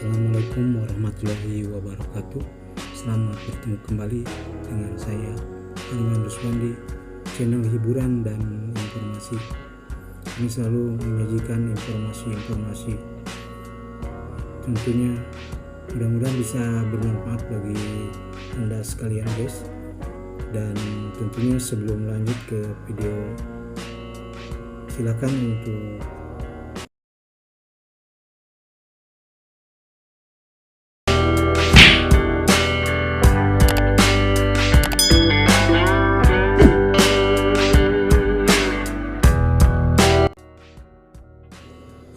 Assalamualaikum warahmatullahi wabarakatuh. Selamat bertemu kembali dengan saya Arman Ruswandi, channel hiburan dan informasi. Ini selalu menyajikan informasi-informasi, tentunya mudah-mudahan bisa bermanfaat bagi Anda sekalian guys. Dan tentunya sebelum lanjut ke video, silakan untuk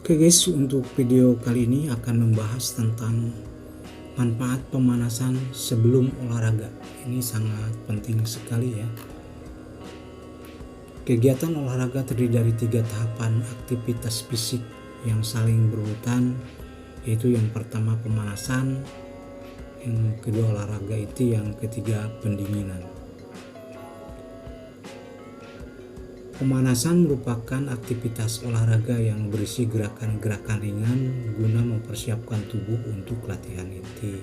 Oke guys, untuk video kali ini akan membahas tentang manfaat pemanasan sebelum olahraga. Ini sangat penting sekali ya. Kegiatan olahraga terdiri dari 3 tahapan aktivitas fisik yang saling berurutan, yaitu yang pertama pemanasan, yang kedua olahraga itu, yang ketiga pendinginan. Pemanasan merupakan aktivitas olahraga yang berisi gerakan-gerakan ringan guna mempersiapkan tubuh untuk latihan inti.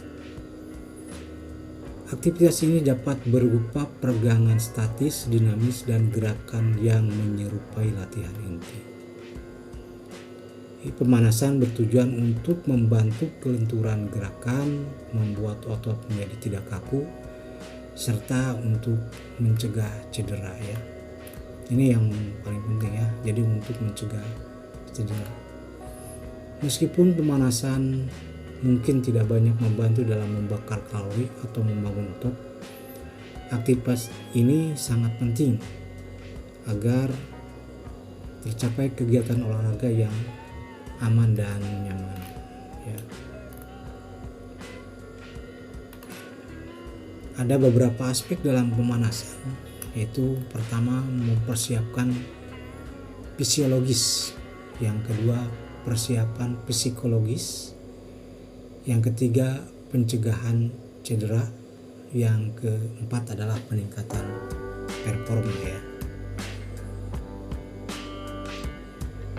Aktivitas ini dapat berupa peregangan statis, dinamis, dan gerakan yang menyerupai latihan inti. Pemanasan bertujuan untuk membantu kelenturan gerakan, membuat otot menjadi tidak kaku, serta untuk mencegah cedera ya. Ini yang paling penting ya, jadi untuk mencegah cedera. Meskipun pemanasan mungkin tidak banyak membantu dalam membakar kalori atau membangun otot, aktivitas ini sangat penting agar tercapai kegiatan olahraga yang aman dan nyaman ya. Ada beberapa aspek dalam pemanasan, yaitu pertama mempersiapkan fisiologis, yang kedua persiapan psikologis, yang ketiga pencegahan cedera, yang keempat adalah peningkatan performa ya.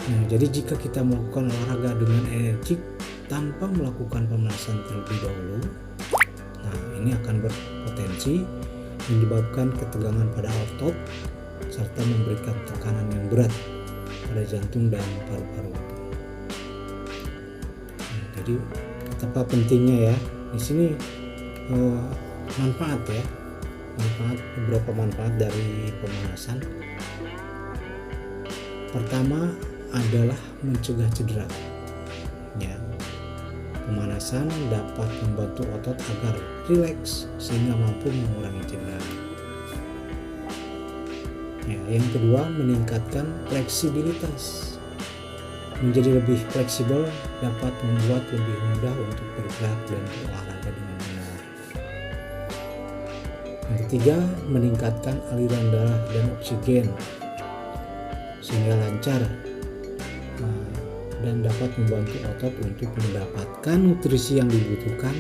Nah, jadi jika kita melakukan olahraga dengan energik tanpa melakukan pemanasan terlebih dahulu, nah ini akan berpotensi menyebabkan ketegangan pada otot serta memberikan tekanan yang berat pada jantung dan paru-paru. Nah, jadi betapa pentingnya ya di sini beberapa manfaat dari pemanasan. Pertama adalah mencegah cedera. Ya, pemanasan dapat membantu otot agar rileks sehingga mampu mengurangi cedera. Ya, yang kedua meningkatkan fleksibilitas. Menjadi lebih fleksibel dapat membuat lebih mudah untuk bergerak dan berolahraga dengan benar. Yang ketiga meningkatkan aliran darah dan oksigen sehingga lancar, dan dapat membantu otot untuk mendapatkan nutrisi yang dibutuhkan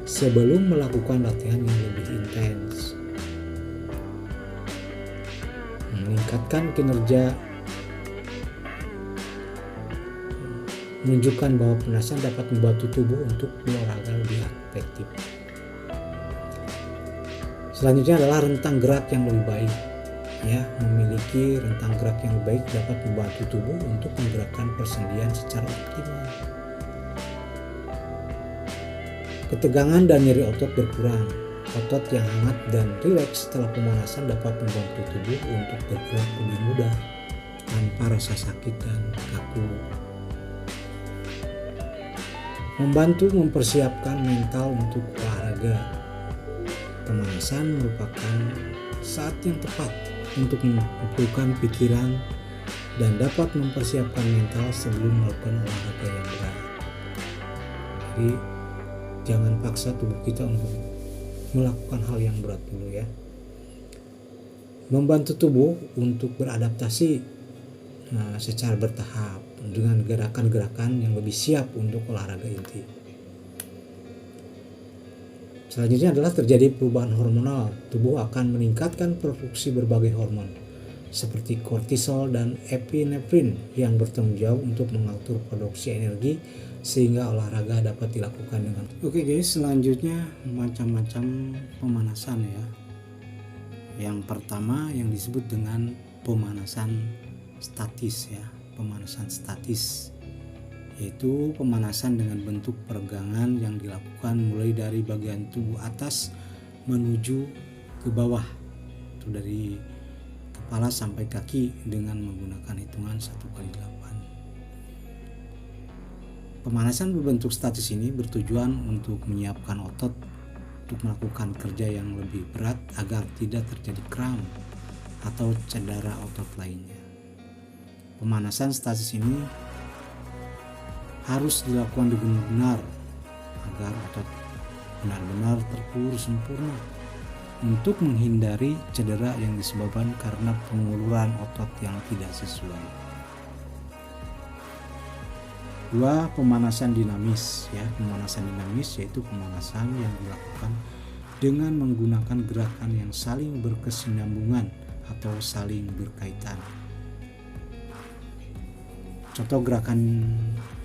sebelum melakukan latihan yang lebih intens. Meningkatkan kinerja, menunjukkan bahwa pemanasan dapat membantu tubuh untuk berolahraga lebih efektif. Selanjutnya adalah rentang gerak yang lebih baik. Ya, memiliki rentang gerak yang baik dapat membantu tubuh untuk menggerakkan persendian secara optimal. Ketegangan dan nyeri otot berkurang. Otot yang hangat dan rileks setelah pemanasan dapat membantu tubuh untuk bergerak lebih mudah tanpa rasa sakit dan kaku. Membantu mempersiapkan mental untuk olahraga. Pemanasan merupakan saat yang tepat untuk mengumpulkan pikiran dan dapat mempersiapkan mental sebelum melakukan olahraga yang berat. Jadi jangan paksa tubuh kita untuk melakukan hal yang berat dulu ya. Membantu tubuh untuk beradaptasi secara bertahap dengan gerakan-gerakan yang lebih siap untuk olahraga inti. Selanjutnya adalah terjadi perubahan hormonal. Tubuh akan meningkatkan produksi berbagai hormon seperti kortisol dan epinefrin yang bertanggung jawab untuk mengatur produksi energi sehingga olahraga dapat dilakukan dengan. Oke guys, selanjutnya macam-macam pemanasan ya. Yang pertama yang disebut dengan pemanasan statis ya. Pemanasan statis yaitu pemanasan dengan bentuk peregangan yang dilakukan mulai dari bagian tubuh atas menuju ke bawah, itu dari kepala sampai kaki dengan menggunakan hitungan 1 kali 8. Pemanasan berbentuk statis ini bertujuan untuk menyiapkan otot untuk melakukan kerja yang lebih berat agar tidak terjadi kram atau cedera otot lainnya. Pemanasan statis ini harus dilakukan dengan benar agar otot benar-benar terulur sempurna untuk menghindari cedera yang disebabkan karena penguluran otot yang tidak sesuai. 2. Pemanasan dinamis ya. Pemanasan dinamis yaitu pemanasan yang dilakukan dengan menggunakan gerakan yang saling berkesinambungan atau saling berkaitan. Contoh gerakan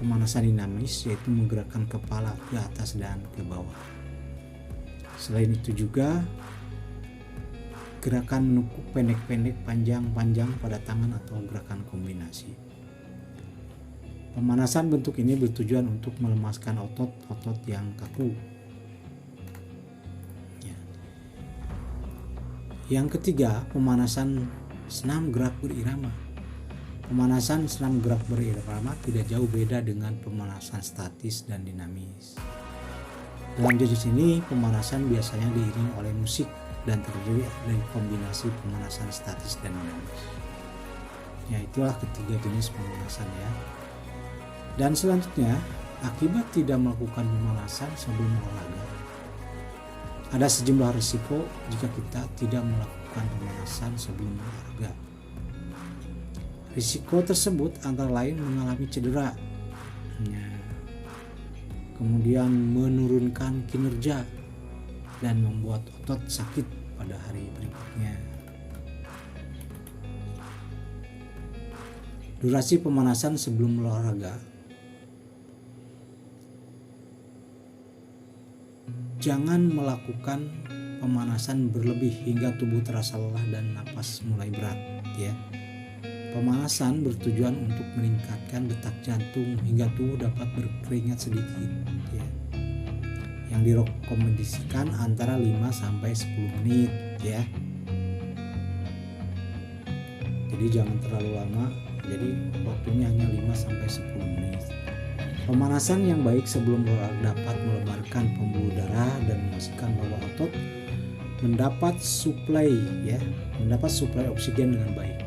pemanasan dinamis yaitu menggerakkan kepala ke atas dan ke bawah. Selain itu juga gerakan menekuk pendek-pendek, panjang-panjang pada tangan atau gerakan kombinasi. Pemanasan bentuk ini bertujuan untuk melemaskan otot-otot yang kaku. Ya. Yang ketiga, pemanasan senam gerak berirama. Pemanasan senam gerak berirama tidak jauh beda dengan pemanasan statis dan dinamis. Dalam jenis ini, pemanasan biasanya diiringi oleh musik dan terdiri dari kombinasi pemanasan statis dan dinamis. Ya, itulah ketiga jenis pemanasan ya. Dan selanjutnya, akibat tidak melakukan pemanasan sebelum olahraga, ada sejumlah risiko jika kita tidak melakukan pemanasan sebelum olahraga. Risiko tersebut antara lain mengalami cedera, kemudian menurunkan kinerja dan membuat otot sakit pada hari berikutnya. Durasi pemanasan sebelum olahraga. Jangan melakukan pemanasan berlebih hingga tubuh terasa lelah dan napas mulai berat ya. Pemanasan bertujuan untuk meningkatkan detak jantung hingga tubuh dapat berkeringat sedikit ya. Yang direkomendasikan antara 5 sampai 10 menit ya. Jadi jangan terlalu lama. Jadi waktunya hanya 5 sampai 10 menit. Pemanasan yang baik sebelum olahraga dapat melebarkan pembuluh darah dan memastikan bahwa otot mendapat suplai oksigen dengan baik.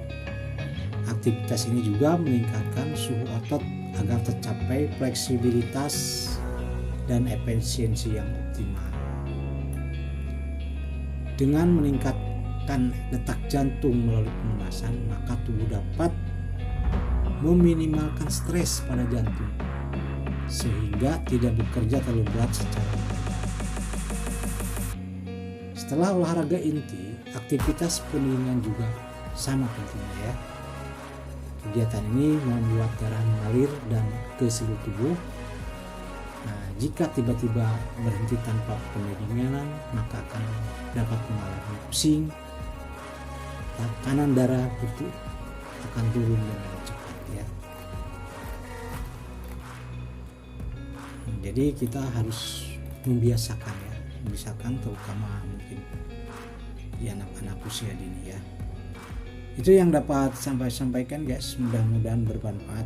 Aktivitas ini juga meningkatkan suhu otot agar tercapai fleksibilitas dan efisiensi yang optimal. Dengan meningkatkan detak jantung melalui pemanasan, maka tubuh dapat meminimalkan stres pada jantung sehingga tidak bekerja terlalu berat secara mendadak. Setelah olahraga inti, aktivitas pendinginan juga sama pentingnya ya. Kegiatan ini membuat darah mengalir dan ke seluruh tubuh. Nah, jika tiba-tiba berhenti tanpa pendinginan, maka akan dapat mengalami pusing. Tekanan darah itu akan turun dengan cepat ya. Jadi kita harus membiasakan terutama mungkin di anak-anak usia dini ya. Itu yang dapat saya sampaikan guys, mudah-mudahan bermanfaat.